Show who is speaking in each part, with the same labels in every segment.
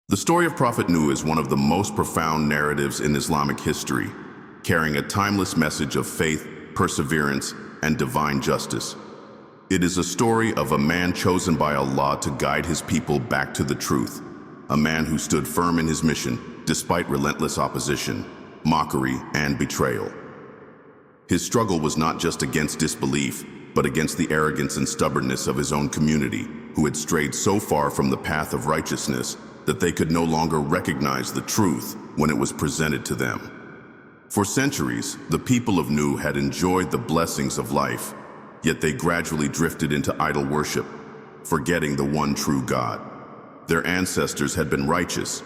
Speaker 1: The story of Prophet Nuh is one of the most profound narratives in Islamic history, carrying a timeless message of faith, perseverance, and divine justice. It is a story of a man chosen by Allah to guide his people back to the truth, a man who stood firm in his mission despite relentless opposition, mockery, and betrayal. His struggle was not just against disbelief, but against the arrogance and stubbornness of his own community, who had strayed so far from the path of righteousness that they could no longer recognize the truth when it was presented to them. For centuries, the people of Nuh had enjoyed the blessings of life, yet they gradually drifted into idol worship, forgetting the one true God. Their ancestors had been righteous,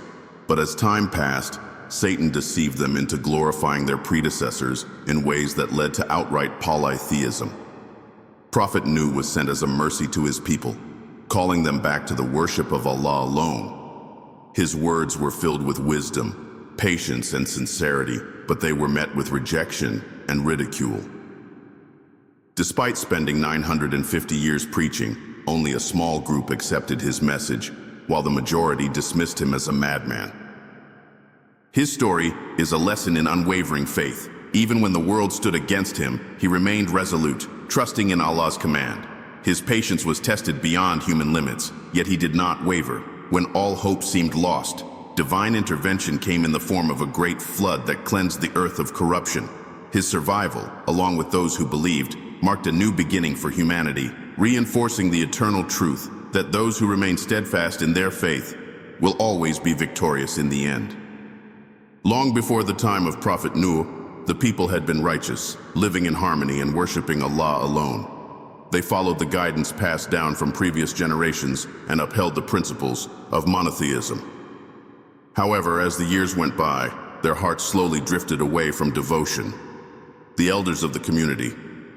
Speaker 1: but as time passed, Satan deceived them into glorifying their predecessors in ways that led to outright polytheism. Prophet Nuh was sent as a mercy to his people, calling them back to the worship of Allah alone. His words were filled with wisdom, patience, and sincerity, but they were met with rejection and ridicule. Despite spending 950 years preaching, only a small group accepted his message, while the majority dismissed him as a madman. His story is a lesson in unwavering faith. Even when the world stood against him, he remained resolute, trusting in Allah's command. His patience was tested beyond human limits, yet he did not waver. When all hope seemed lost, divine intervention came in the form of a great flood that cleansed the earth of corruption. His survival, along with those who believed, marked a new beginning for humanity, reinforcing the eternal truth that those who remain steadfast in their faith will always be victorious in the end. Long before the time of Prophet Nuh, the people had been righteous, living in harmony and worshiping Allah alone. They followed the guidance passed down from previous generations and upheld the principles of monotheism. However, as the years went by, their hearts slowly drifted away from devotion. The elders of the community,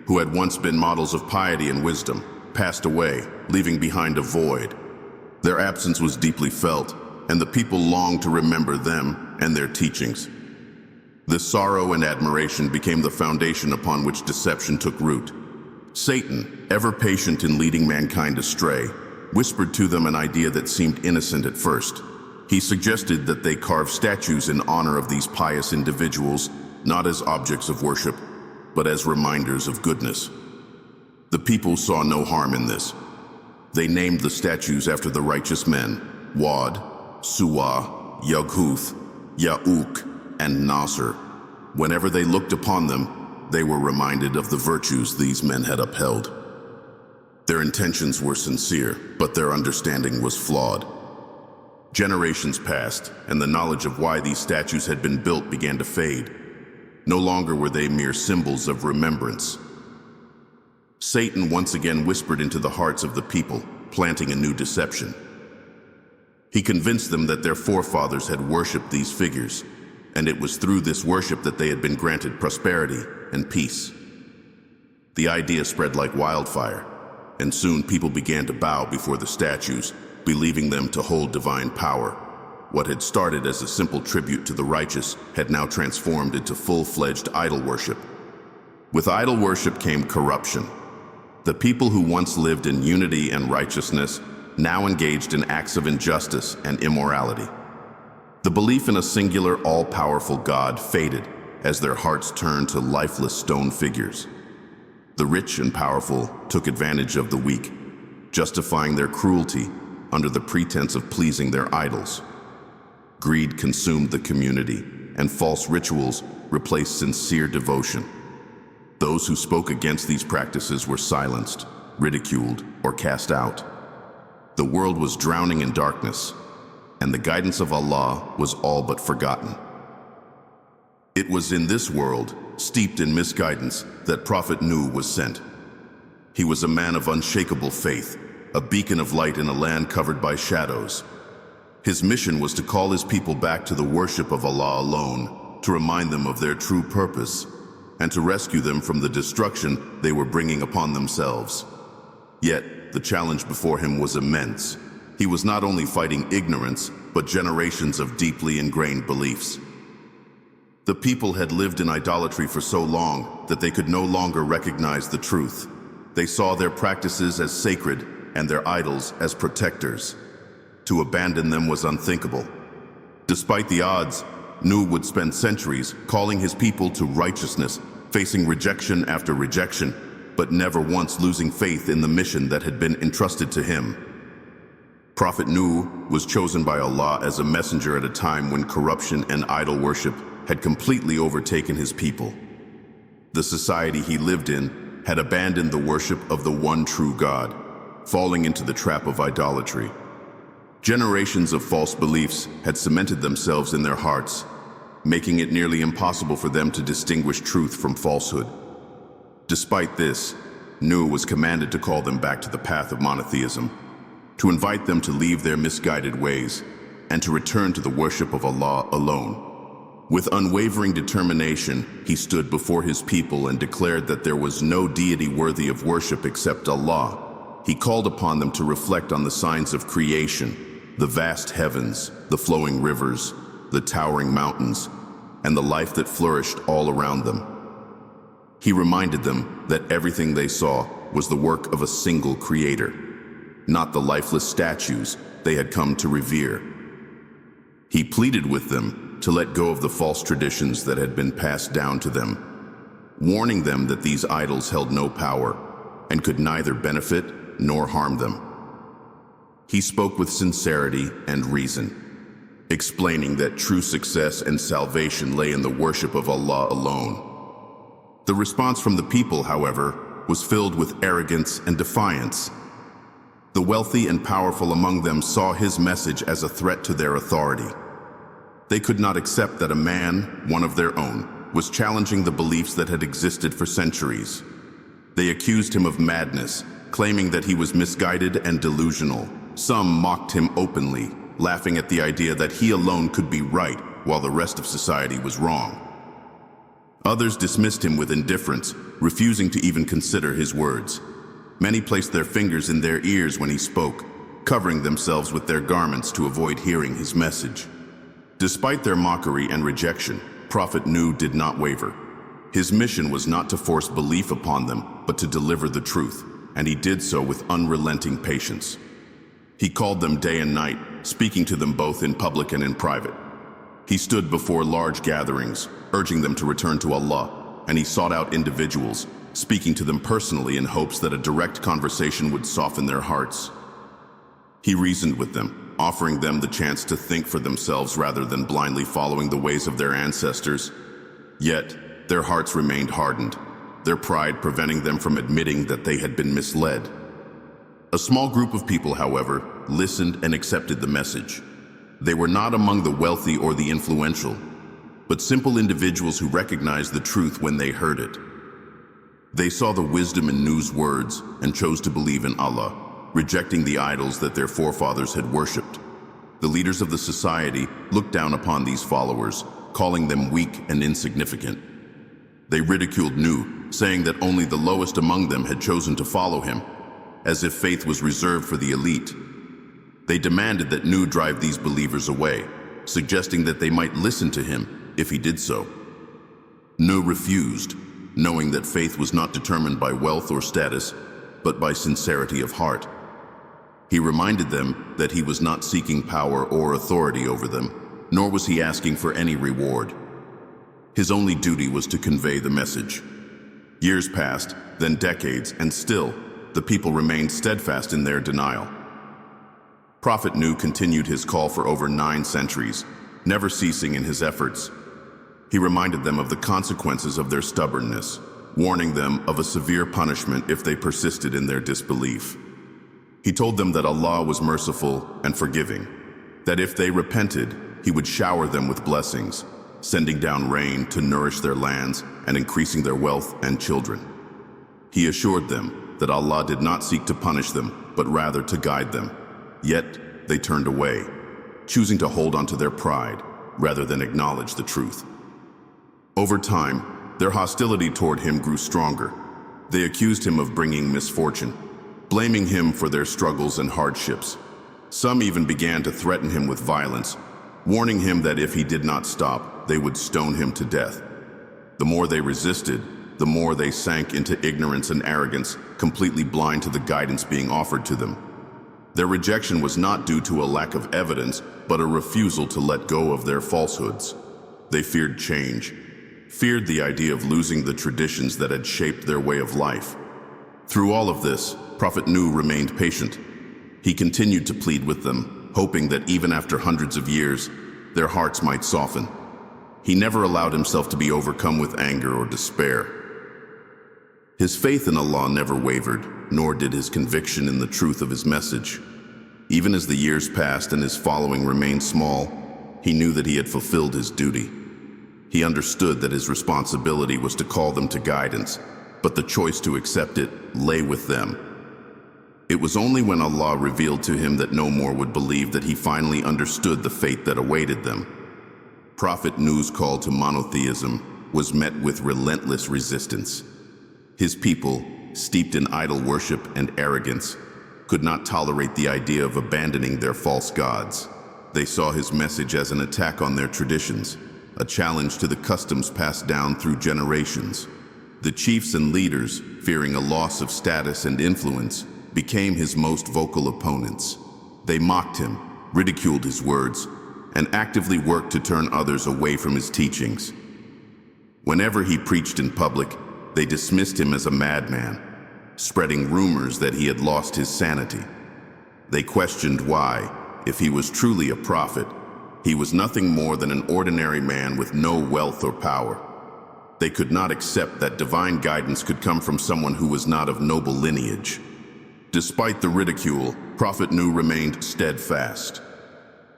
Speaker 1: who had once been models of piety and wisdom, passed away, leaving behind a void. Their absence was deeply felt, and the people longed to remember them and their teachings. This sorrow and admiration became the foundation upon which deception took root. Satan, ever patient in leading mankind astray, whispered to them an idea that seemed innocent at first. He suggested that they carve statues in honor of these pious individuals, not as objects of worship, but as reminders of goodness. The people saw no harm in this. They named the statues after the righteous men, Wad, Suwa, Yaghuth, Ya'uk, and Nasr. Whenever they looked upon them, they were reminded of the virtues these men had upheld. Their intentions were sincere, but their understanding was flawed. Generations passed, and the knowledge of why these statues had been built began to fade. No longer were they mere symbols of remembrance. Satan once again whispered into the hearts of the people, planting a new deception. He convinced them that their forefathers had worshipped these figures, and it was through this worship that they had been granted prosperity and peace. The idea spread like wildfire, and soon people began to bow before the statues, believing them to hold divine power. What had started as a simple tribute to the righteous had now transformed into full-fledged idol worship. With idol worship came corruption. The people who once lived in unity and righteousness now engaged in acts of injustice and immorality. The belief in a singular, all-powerful God faded as their hearts turned to lifeless stone figures. The rich and powerful took advantage of the weak, justifying their cruelty under the pretense of pleasing their idols. Greed consumed the community, and false rituals replaced sincere devotion. Those who spoke against these practices were silenced, ridiculed, or cast out. The world was drowning in darkness, and the guidance of Allah was all but forgotten. It was in this world, steeped in misguidance, that Prophet Nuh was sent. He was a man of unshakable faith, a beacon of light in a land covered by shadows. His mission was to call his people back to the worship of Allah alone, to remind them of their true purpose, and to rescue them from the destruction they were bringing upon themselves. Yet, the challenge before him was immense. He was not only fighting ignorance, but generations of deeply ingrained beliefs. The people had lived in idolatry for so long that they could no longer recognize the truth. They saw their practices as sacred and their idols as protectors. To abandon them was unthinkable. Despite the odds, Nuh would spend centuries calling his people to righteousness, facing rejection after rejection, but never once losing faith in the mission that had been entrusted to him. Prophet Nuh was chosen by Allah as a messenger at a time when corruption and idol worship had completely overtaken his people. The society he lived in had abandoned the worship of the one true God, falling into the trap of idolatry. Generations of false beliefs had cemented themselves in their hearts, making it nearly impossible for them to distinguish truth from falsehood. Despite this, Nuh was commanded to call them back to the path of monotheism, to invite them to leave their misguided ways, and to return to the worship of Allah alone. With unwavering determination, he stood before his people and declared that there was no deity worthy of worship except Allah. He called upon them to reflect on the signs of creation, the vast heavens, the flowing rivers, the towering mountains, and the life that flourished all around them. He reminded them that everything they saw was the work of a single creator, not the lifeless statues they had come to revere. He pleaded with them to let go of the false traditions that had been passed down to them, warning them that these idols held no power and could neither benefit nor harm them. He spoke with sincerity and reason, explaining that true success and salvation lay in the worship of Allah alone. The response from the people, however, was filled with arrogance and defiance. The wealthy and powerful among them saw his message as a threat to their authority. They could not accept that a man, one of their own, was challenging the beliefs that had existed for centuries. They accused him of madness, claiming that he was misguided and delusional. Some mocked him openly, laughing at the idea that he alone could be right while the rest of society was wrong. Others dismissed him with indifference, refusing to even consider his words. Many placed their fingers in their ears when he spoke, covering themselves with their garments to avoid hearing his message. Despite their mockery and rejection, Prophet Nuh did not waver. His mission was not to force belief upon them, but to deliver the truth, and he did so with unrelenting patience. He called them day and night, speaking to them both in public and in private. He stood before large gatherings, urging them to return to Allah, and he sought out individuals, speaking to them personally in hopes that a direct conversation would soften their hearts. He reasoned with them, offering them the chance to think for themselves rather than blindly following the ways of their ancestors. Yet, their hearts remained hardened, their pride preventing them from admitting that they had been misled. A small group of people, however, listened and accepted the message. They were not among the wealthy or the influential, but simple individuals who recognized the truth when they heard it. They saw the wisdom in Nuh's words and chose to believe in Allah, rejecting the idols that their forefathers had worshipped. The leaders of the society looked down upon these followers, calling them weak and insignificant. They ridiculed Nuh, saying that only the lowest among them had chosen to follow him, as if faith was reserved for the elite. They demanded that Nuh drive these believers away, suggesting that they might listen to him if he did so. Nuh refused, knowing that faith was not determined by wealth or status, but by sincerity of heart. He reminded them that he was not seeking power or authority over them, nor was he asking for any reward. His only duty was to convey the message. Years passed, then decades, and still, the people remained steadfast in their denial. Prophet Nuh continued his call for over 9 centuries, never ceasing in his efforts. He reminded them of the consequences of their stubbornness, warning them of a severe punishment if they persisted in their disbelief. He told them that Allah was merciful and forgiving, that if they repented, He would shower them with blessings, sending down rain to nourish their lands and increasing their wealth and children. He assured them that Allah did not seek to punish them, but rather to guide them. Yet they turned away, choosing to hold on to their pride rather than acknowledge the truth. Over time, their hostility toward him grew stronger. They accused him of bringing misfortune, blaming him for their struggles and hardships. Some even began to threaten him with violence, warning him that if he did not stop, they would stone him to death. The more they resisted, the more they sank into ignorance and arrogance, completely blind to the guidance being offered to them. Their rejection was not due to a lack of evidence, but a refusal to let go of their falsehoods. They feared change, feared the idea of losing the traditions that had shaped their way of life. Through all of this, Prophet Nuh remained patient. He continued to plead with them, hoping that even after hundreds of years, their hearts might soften. He never allowed himself to be overcome with anger or despair. His faith in Allah never wavered, nor did his conviction in the truth of his message. Even as the years passed and his following remained small, he knew that he had fulfilled his duty. He understood that his responsibility was to call them to guidance, but the choice to accept it lay with them. It was only when Allah revealed to him that no more would believe that he finally understood the fate that awaited them. Prophet Nuh's call to monotheism was met with relentless resistance. His people, steeped in idol worship and arrogance, could not tolerate the idea of abandoning their false gods. They saw his message as an attack on their traditions, a challenge to the customs passed down through generations. The chiefs and leaders, fearing a loss of status and influence, became his most vocal opponents. They mocked him, ridiculed his words, and actively worked to turn others away from his teachings. Whenever he preached in public, they dismissed him as a madman, spreading rumors that he had lost his sanity. They questioned why, if he was truly a prophet, he was nothing more than an ordinary man with no wealth or power. They could not accept that divine guidance could come from someone who was not of noble lineage. Despite the ridicule, Prophet Nuh remained steadfast.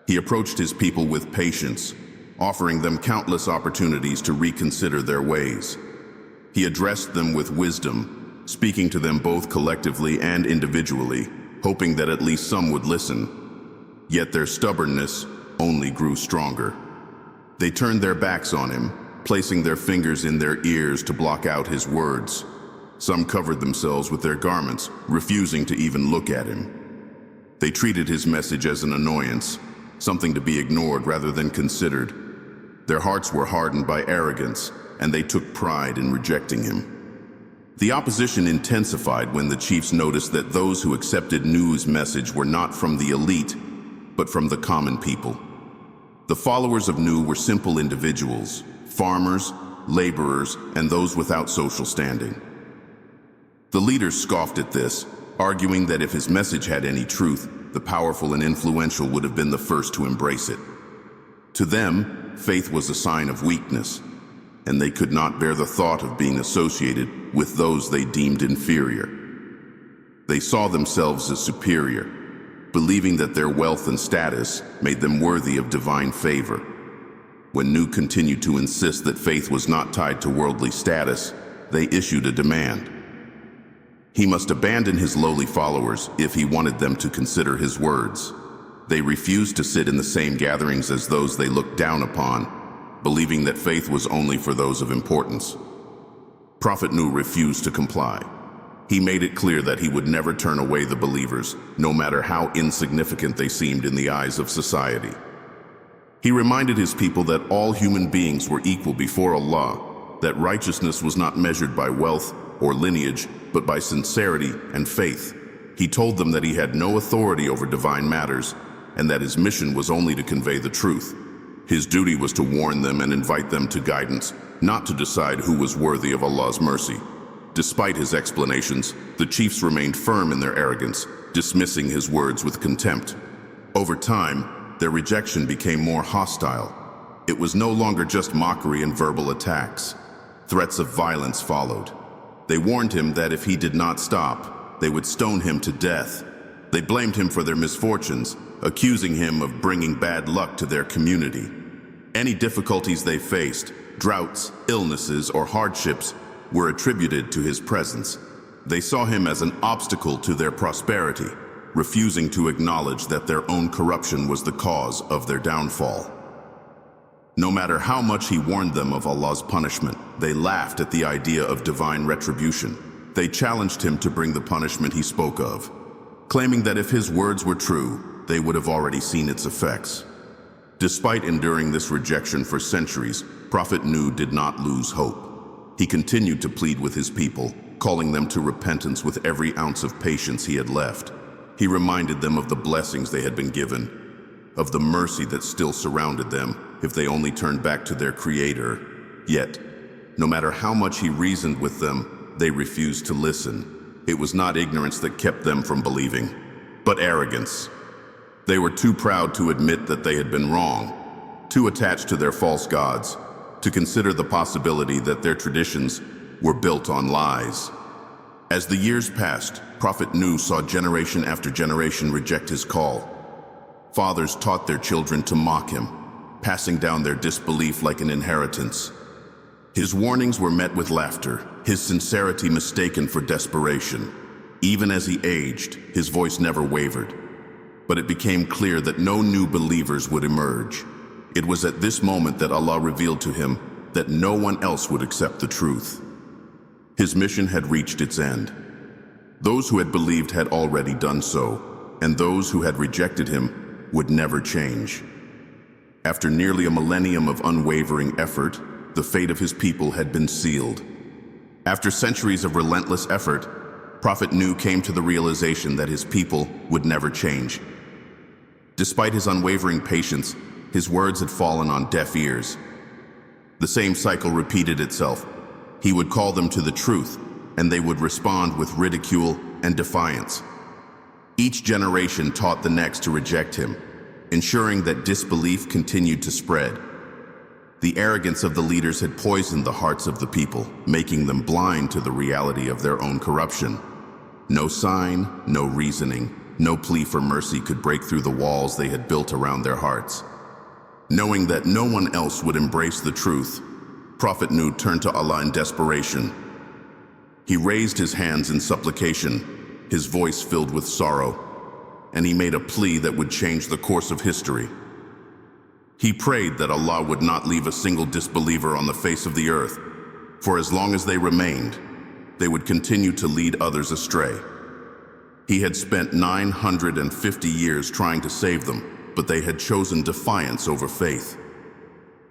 Speaker 1: He approached his people with patience, offering them countless opportunities to reconsider their ways. He addressed them with wisdom, speaking to them both collectively and individually, hoping that at least some would listen. Yet their stubbornness only grew stronger. They turned their backs on him, placing their fingers in their ears to block out his words. Some covered themselves with their garments, refusing to even look at him. They treated his message as an annoyance, something to be ignored rather than considered. Their hearts were hardened by arrogance, and they took pride in rejecting him. The opposition intensified when the chiefs noticed that those who accepted Nuh's message were not from the elite, but from the common people. The followers of Nuh were simple individuals, farmers, laborers, and those without social standing. The leaders scoffed at this, arguing that if his message had any truth, the powerful and influential would have been the first to embrace it. To them, faith was a sign of weakness, and they could not bear the thought of being associated with those they deemed inferior. They saw themselves as superior, believing that their wealth and status made them worthy of divine favor. When Nuh continued to insist that faith was not tied to worldly status, they issued a demand. He must abandon his lowly followers if he wanted them to consider his words. They refused to sit in the same gatherings as those they looked down upon, believing that faith was only for those of importance. Prophet Nuh refused to comply. He made it clear that he would never turn away the believers, no matter how insignificant they seemed in the eyes of society. He reminded his people that all human beings were equal before Allah, that righteousness was not measured by wealth or lineage, but by sincerity and faith. He told them that he had no authority over divine matters, and that his mission was only to convey the truth. His duty was to warn them and invite them to guidance, not to decide who was worthy of Allah's mercy. Despite his explanations, the chiefs remained firm in their arrogance, dismissing his words with contempt. Over time, their rejection became more hostile. It was no longer just mockery and verbal attacks. Threats of violence followed. They warned him that if he did not stop, they would stone him to death. They blamed him for their misfortunes, accusing him of bringing bad luck to their community. Any difficulties they faced, droughts, illnesses, or hardships, were attributed to his presence. They saw him as an obstacle to their prosperity, refusing to acknowledge that their own corruption was the cause of their downfall. No matter how much he warned them of Allah's punishment, they laughed at the idea of divine retribution. They challenged him to bring the punishment he spoke of, claiming that if his words were true, they would have already seen its effects. Despite enduring this rejection for centuries, Prophet Nuh did not lose hope. He continued to plead with his people, calling them to repentance with every ounce of patience he had left. He reminded them of the blessings they had been given, of the mercy that still surrounded them if they only turned back to their Creator. Yet, no matter how much he reasoned with them, they refused to listen. It was not ignorance that kept them from believing, but arrogance. They were too proud to admit that they had been wrong, too attached to their false gods, to consider the possibility that their traditions were built on lies. As the years passed, Prophet Nuh saw generation after generation reject his call. Fathers taught their children to mock him, passing down their disbelief like an inheritance. His warnings were met with laughter, his sincerity mistaken for desperation. Even as he aged, his voice never wavered. But it became clear that no new believers would emerge. It was at this moment that Allah revealed to him that no one else would accept the truth. His mission had reached its end. Those who had believed had already done so, and those who had rejected him would never change. After nearly a millennium of unwavering effort, the fate of his people had been sealed. After centuries of relentless effort, Prophet Nuh came to the realization that his people would never change. Despite his unwavering patience, his words had fallen on deaf ears. The same cycle repeated itself. He would call them to the truth, and they would respond with ridicule and defiance. Each generation taught the next to reject him, ensuring that disbelief continued to spread. The arrogance of the leaders had poisoned the hearts of the people, making them blind to the reality of their own corruption. No sign, no reasoning, no plea for mercy could break through the walls they had built around their hearts. Knowing that no one else would embrace the truth, Prophet Nuh turned to Allah in desperation. He raised his hands in supplication, his voice filled with sorrow, and he made a plea that would change the course of history. He prayed that Allah would not leave a single disbeliever on the face of the earth, for as long as they remained, they would continue to lead others astray. He had spent 950 years trying to save them, but they had chosen defiance over faith.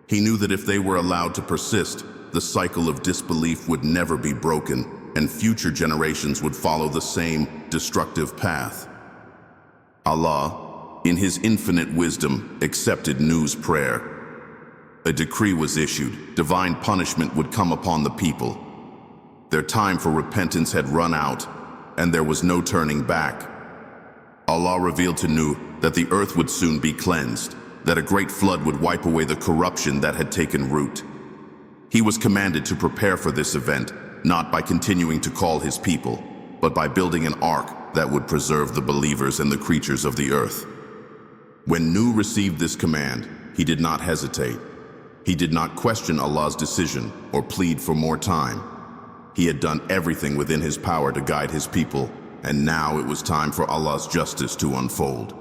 Speaker 1: He knew that if they were allowed to persist, the cycle of disbelief would never be broken, and future generations would follow the same destructive path. Allah, in his infinite wisdom, accepted Nuh's prayer. A decree was issued. Divine punishment would come upon the people. Their time for repentance had run out, and there was no turning back. Allah revealed to Nuh that the earth would soon be cleansed, that a great flood would wipe away the corruption that had taken root. He was commanded to prepare for this event, not by continuing to call his people, but by building an ark that would preserve the believers and the creatures of the earth. When Nuh received this command, he did not hesitate. He did not question Allah's decision or plead for more time. He had done everything within his power to guide his people, and now it was time for Allah's justice to unfold.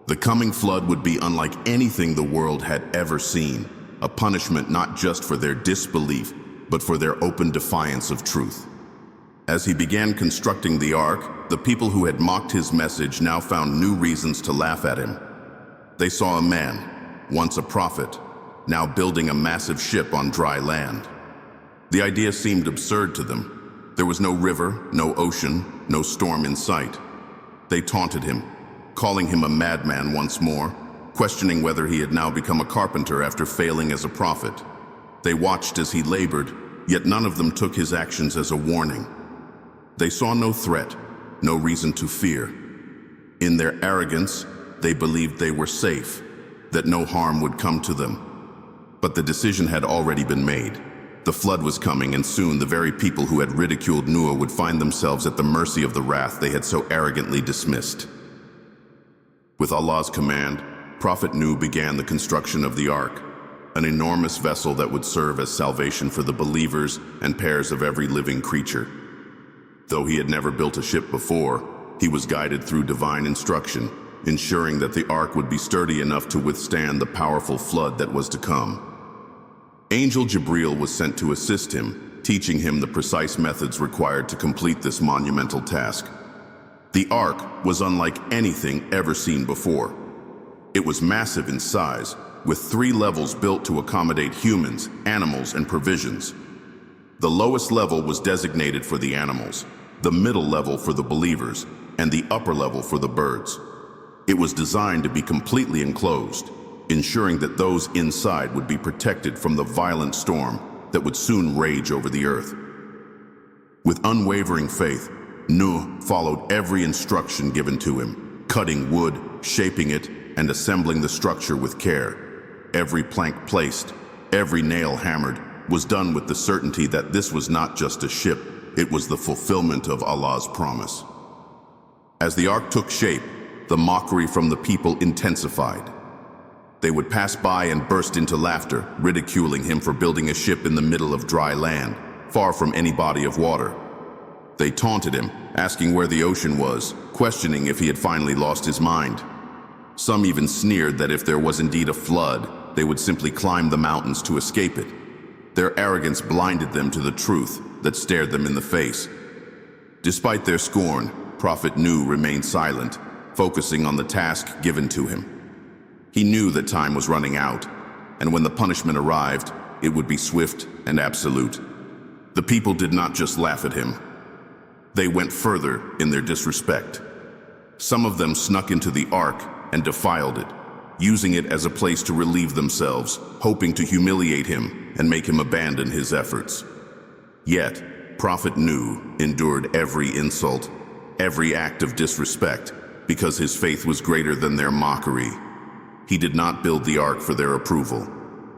Speaker 1: The coming flood would be unlike anything the world had ever seen, a punishment not just for their disbelief, but for their open defiance of truth. As he began constructing the ark, the people who had mocked his message now found new reasons to laugh at him. They saw a man, once a prophet, now building a massive ship on dry land. The idea seemed absurd to them. There was no river, no ocean, no storm in sight. They taunted him, calling him a madman once more, questioning whether he had now become a carpenter after failing as a prophet. They watched as he labored, yet none of them took his actions as a warning. They saw no threat, no reason to fear. In their arrogance, they believed they were safe, that no harm would come to them. But the decision had already been made. The flood was coming, and soon the very people who had ridiculed Nuh would find themselves at the mercy of the wrath they had so arrogantly dismissed. With Allah's command, Prophet Nuh began the construction of the ark, an enormous vessel that would serve as salvation for the believers and pairs of every living creature. Though he had never built a ship before, he was guided through divine instruction, ensuring that the ark would be sturdy enough to withstand the powerful flood that was to come. Angel Jibril was sent to assist him, teaching him the precise methods required to complete this monumental task. The ark was unlike anything ever seen before. It was massive in size, with 3 levels built to accommodate humans, animals, and provisions. The lowest level was designated for the animals, the middle level for the believers, and the upper level for the birds. It was designed to be completely enclosed, ensuring that those inside would be protected from the violent storm that would soon rage over the earth. With unwavering faith, Nuh followed every instruction given to him, cutting wood, shaping it, and assembling the structure with care. Every plank placed, every nail hammered, was done with the certainty that this was not just a ship, it was the fulfillment of Allah's promise. As the ark took shape, the mockery from the people intensified. They would pass by and burst into laughter, ridiculing him for building a ship in the middle of dry land, far from any body of water. They taunted him, asking where the ocean was, questioning if he had finally lost his mind. Some even sneered that if there was indeed a flood, they would simply climb the mountains to escape it. Their arrogance blinded them to the truth that stared them in the face. Despite their scorn, Prophet Nuh remained silent, focusing on the task given to him. He knew that time was running out, and when the punishment arrived, it would be swift and absolute. The people did not just laugh at him. They went further in their disrespect. Some of them snuck into the ark and defiled it, using it as a place to relieve themselves, hoping to humiliate him and make him abandon his efforts. Yet, Prophet Nuh endured every insult, every act of disrespect, because his faith was greater than their mockery. He did not build the ark for their approval,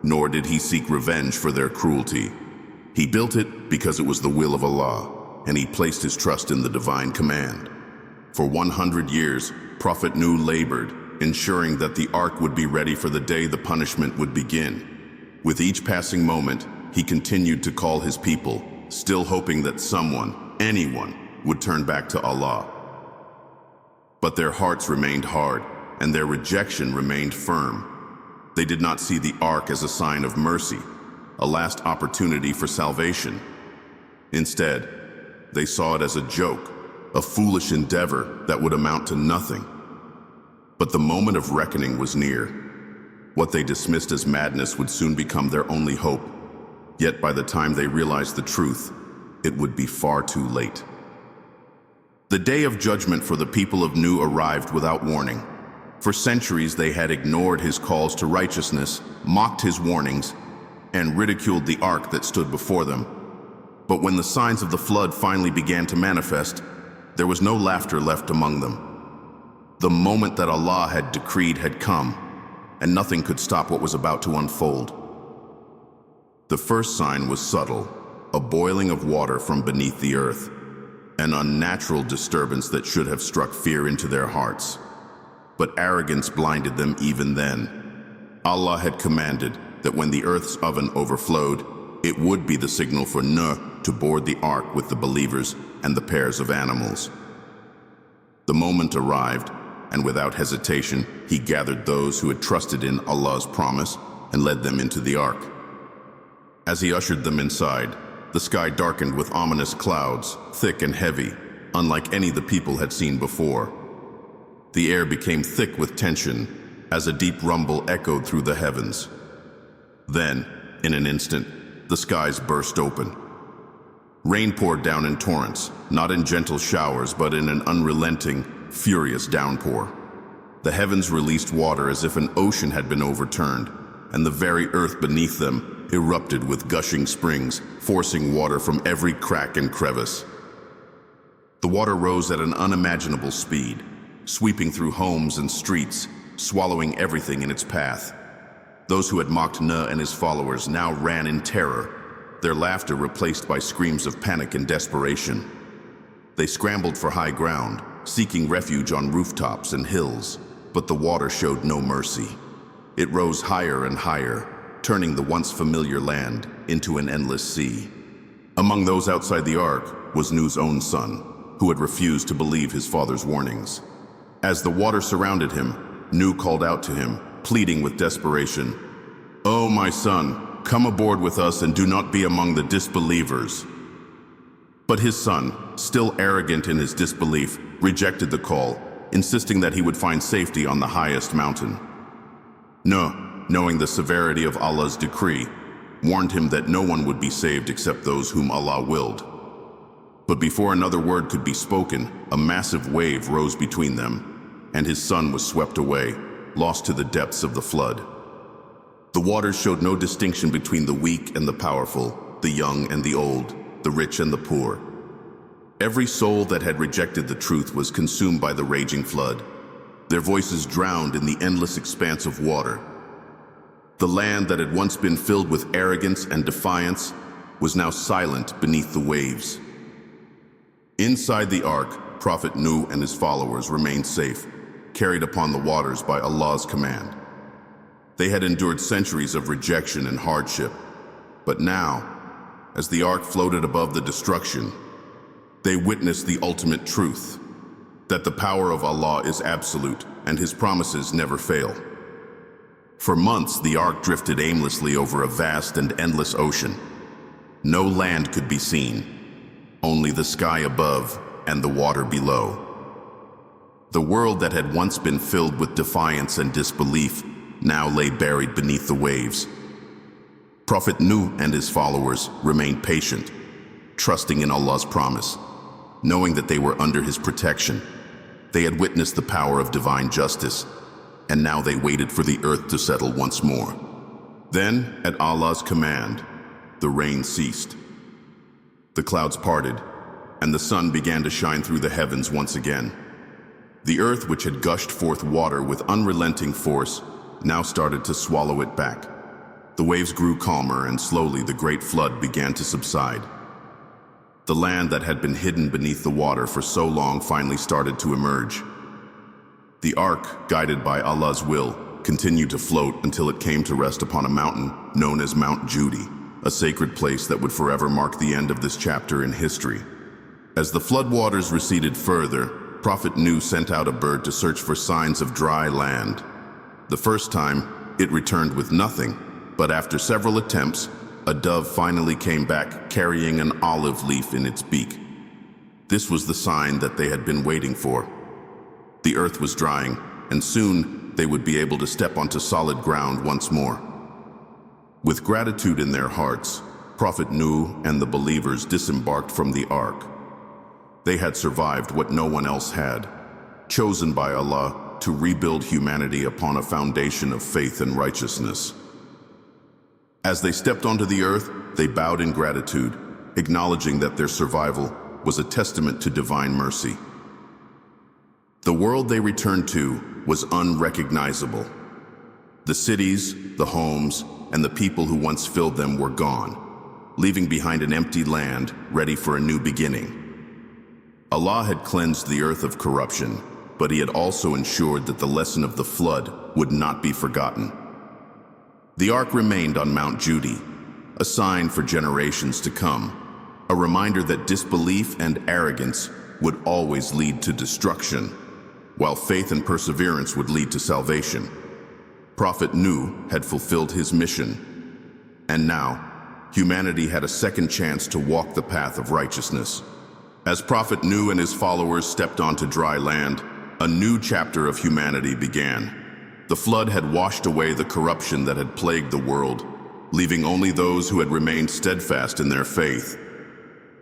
Speaker 1: nor did he seek revenge for their cruelty. He built it because it was the will of Allah, and he placed his trust in the divine command. For 100 years, Prophet Nuh labored, ensuring that the ark would be ready for the day the punishment would begin. With each passing moment, he continued to call his people, still hoping that someone, anyone, would turn back to Allah. But their hearts remained hard, and their rejection remained firm. They did not see the ark as a sign of mercy, a last opportunity for salvation. Instead, they saw it as a joke, a foolish endeavor that would amount to nothing. But the moment of reckoning was near. What they dismissed as madness would soon become their only hope. Yet by the time they realized the truth, it would be far too late. The day of judgment for the people of Nuh arrived without warning. For centuries they had ignored his calls to righteousness, mocked his warnings, and ridiculed the ark that stood before them. But when the signs of the flood finally began to manifest, there was no laughter left among them. The moment that Allah had decreed had come, and nothing could stop what was about to unfold. The first sign was subtle, a boiling of water from beneath the earth, an unnatural disturbance that should have struck fear into their hearts. But arrogance blinded them even then. Allah had commanded that when the earth's oven overflowed, it would be the signal for Nuh to board the ark with the believers and the pairs of animals. The moment arrived, and without hesitation, he gathered those who had trusted in Allah's promise and led them into the ark. As he ushered them inside, the sky darkened with ominous clouds, thick and heavy, unlike any the people had seen before. The air became thick with tension as a deep rumble echoed through the heavens. Then, in an instant, the skies burst open. Rain poured down in torrents, not in gentle showers, but in an unrelenting, furious downpour. The heavens released water as if an ocean had been overturned, and the very earth beneath them erupted with gushing springs, forcing water from every crack and crevice. The water rose at an unimaginable speed, sweeping through homes and streets, swallowing everything in its path. Those who had mocked Nuh and his followers now ran in terror, their laughter replaced by screams of panic and desperation. They scrambled for high ground, seeking refuge on rooftops and hills, but the water showed no mercy. It rose higher and higher, turning the once familiar land into an endless sea. Among those outside the ark was Nuh's own son, who had refused to believe his father's warnings. As the water surrounded him, Nuh called out to him, pleading with desperation, "Oh, my son, come aboard with us and do not be among the disbelievers." But his son, still arrogant in his disbelief, rejected the call, insisting that he would find safety on the highest mountain. Nuh, knowing the severity of Allah's decree, warned him that no one would be saved except those whom Allah willed. But before another word could be spoken, a massive wave rose between them, and his son was swept away, lost to the depths of the flood. The waters showed no distinction between the weak and the powerful, the young and the old, the rich and the poor. Every soul that had rejected the truth was consumed by the raging flood, their voices drowned in the endless expanse of water. The land that had once been filled with arrogance and defiance was now silent beneath the waves. Inside the ark, Prophet Nuh and his followers remained safe, carried upon the waters by Allah's command. They had endured centuries of rejection and hardship, but now, as the ark floated above the destruction, they witnessed the ultimate truth, that the power of Allah is absolute and His promises never fail. For months, the ark drifted aimlessly over a vast and endless ocean. No land could be seen, only the sky above and the water below. The world that had once been filled with defiance and disbelief now lay buried beneath the waves. Prophet Nuh and his followers remained patient, trusting in Allah's promise, knowing that they were under His protection. They had witnessed the power of divine justice, and now they waited for the earth to settle once more. Then, at Allah's command, the rain ceased. The clouds parted, and the sun began to shine through the heavens once again. The earth, which had gushed forth water with unrelenting force, now started to swallow it back. The waves grew calmer, and slowly the great flood began to subside. The land that had been hidden beneath the water for so long finally started to emerge. The ark, guided by Allah's will, continued to float until it came to rest upon a mountain known as Mount Judy, a sacred place that would forever mark the end of this chapter in history. As the floodwaters receded further, Prophet Nuh sent out a bird to search for signs of dry land. The first time, it returned with nothing, but after several attempts, a dove finally came back carrying an olive leaf in its beak. This was the sign that they had been waiting for. The earth was drying, and soon they would be able to step onto solid ground once more. With gratitude in their hearts, Prophet Nuh and the believers disembarked from the ark. They had survived what no one else had, chosen by Allah to rebuild humanity upon a foundation of faith and righteousness. As they stepped onto the earth, they bowed in gratitude, acknowledging that their survival was a testament to divine mercy. The world they returned to was unrecognizable. The cities, the homes, and the people who once filled them were gone, leaving behind an empty land ready for a new beginning. Allah had cleansed the earth of corruption, but He had also ensured that the lesson of the flood would not be forgotten. The ark remained on Mount Judy, a sign for generations to come, a reminder that disbelief and arrogance would always lead to destruction, while faith and perseverance would lead to salvation. Prophet Nuh had fulfilled his mission, and now humanity had a second chance to walk the path of righteousness. As Prophet Nuh and his followers stepped onto dry land, a new chapter of humanity began. The flood had washed away the corruption that had plagued the world, leaving only those who had remained steadfast in their faith.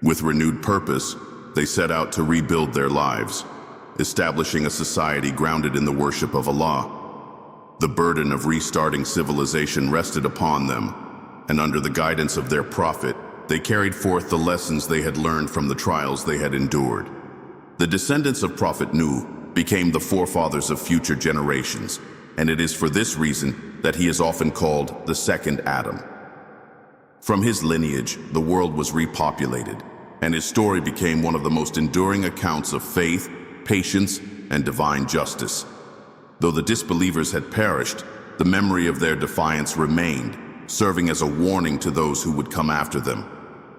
Speaker 1: With renewed purpose, they set out to rebuild their lives, establishing a society grounded in the worship of Allah. The burden of restarting civilization rested upon them, and under the guidance of their prophet, they carried forth the lessons they had learned from the trials they had endured. The descendants of Prophet Nuh became the forefathers of future generations, and it is for this reason that he is often called the second Adam. From his lineage, the world was repopulated, and his story became one of the most enduring accounts of faith, patience, and divine justice. Though the disbelievers had perished, the memory of their defiance remained, serving as a warning to those who would come after them.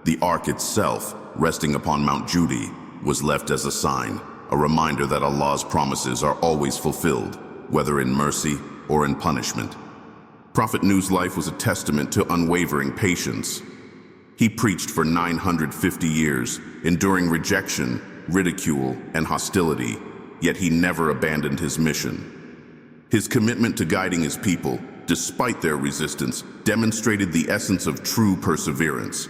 Speaker 1: The ark itself, resting upon Mount Judy, was left as a sign, a reminder that Allah's promises are always fulfilled, whether in mercy or in punishment. Prophet Nuh's life was a testament to unwavering patience. He preached for 950 years, enduring rejection, ridicule, and hostility, yet he never abandoned his mission. His commitment to guiding his people, despite their resistance, demonstrated the essence of true perseverance.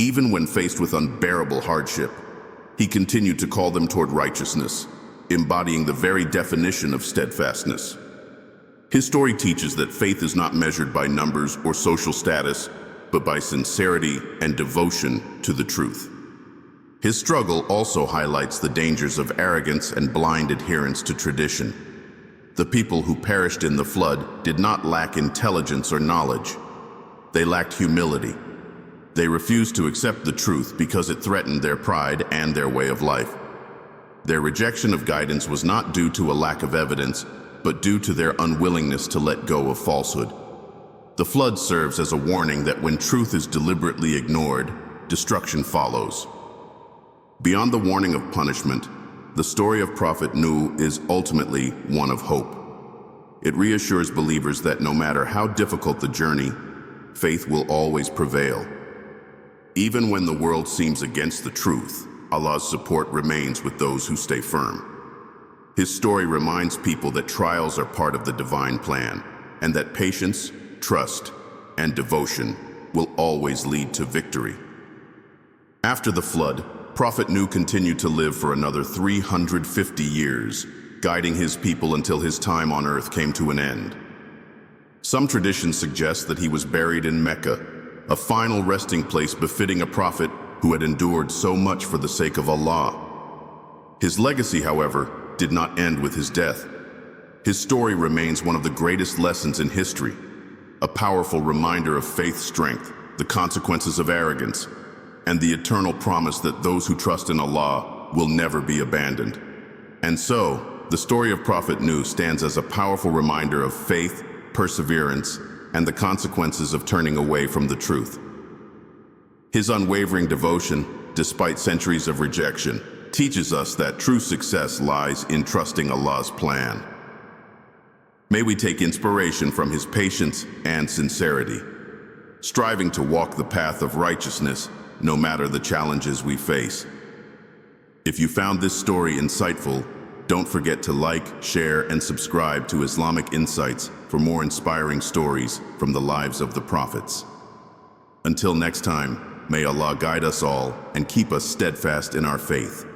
Speaker 1: Even when faced with unbearable hardship, he continued to call them toward righteousness, embodying the very definition of steadfastness. His story teaches that faith is not measured by numbers or social status, but by sincerity and devotion to the truth. His struggle also highlights the dangers of arrogance and blind adherence to tradition. The people who perished in the flood did not lack intelligence or knowledge. They lacked humility. They refused to accept the truth because it threatened their pride and their way of life. Their rejection of guidance was not due to a lack of evidence, but due to their unwillingness to let go of falsehood. The flood serves as a warning that when truth is deliberately ignored, destruction follows. Beyond the warning of punishment, the story of Prophet Nuh is ultimately one of hope. It reassures believers that no matter how difficult the journey, faith will always prevail. Even when the world seems against the truth, Allah's support remains with those who stay firm. His story reminds people that trials are part of the divine plan, and that patience, trust, and devotion will always lead to victory. After the flood, Prophet Nuh continued to live for another 350 years, guiding his people until his time on earth came to an end. Some traditions suggest that he was buried in Mecca, a final resting place befitting a prophet who had endured so much for the sake of Allah. His legacy, however, did not end with his death. His story remains one of the greatest lessons in history, a powerful reminder of faith's strength, the consequences of arrogance, and the eternal promise that those who trust in Allah will never be abandoned. And so, the story of Prophet Nuh stands as a powerful reminder of faith, perseverance, and the consequences of turning away from the truth. His unwavering devotion, despite centuries of rejection, teaches us that true success lies in trusting Allah's plan. May we take inspiration from his patience and sincerity, striving to walk the path of righteousness no matter the challenges we face. If you found this story insightful, don't forget to like, share, and subscribe to Islamic Insights for more inspiring stories from the lives of the prophets. Until next time, may Allah guide us all and keep us steadfast in our faith.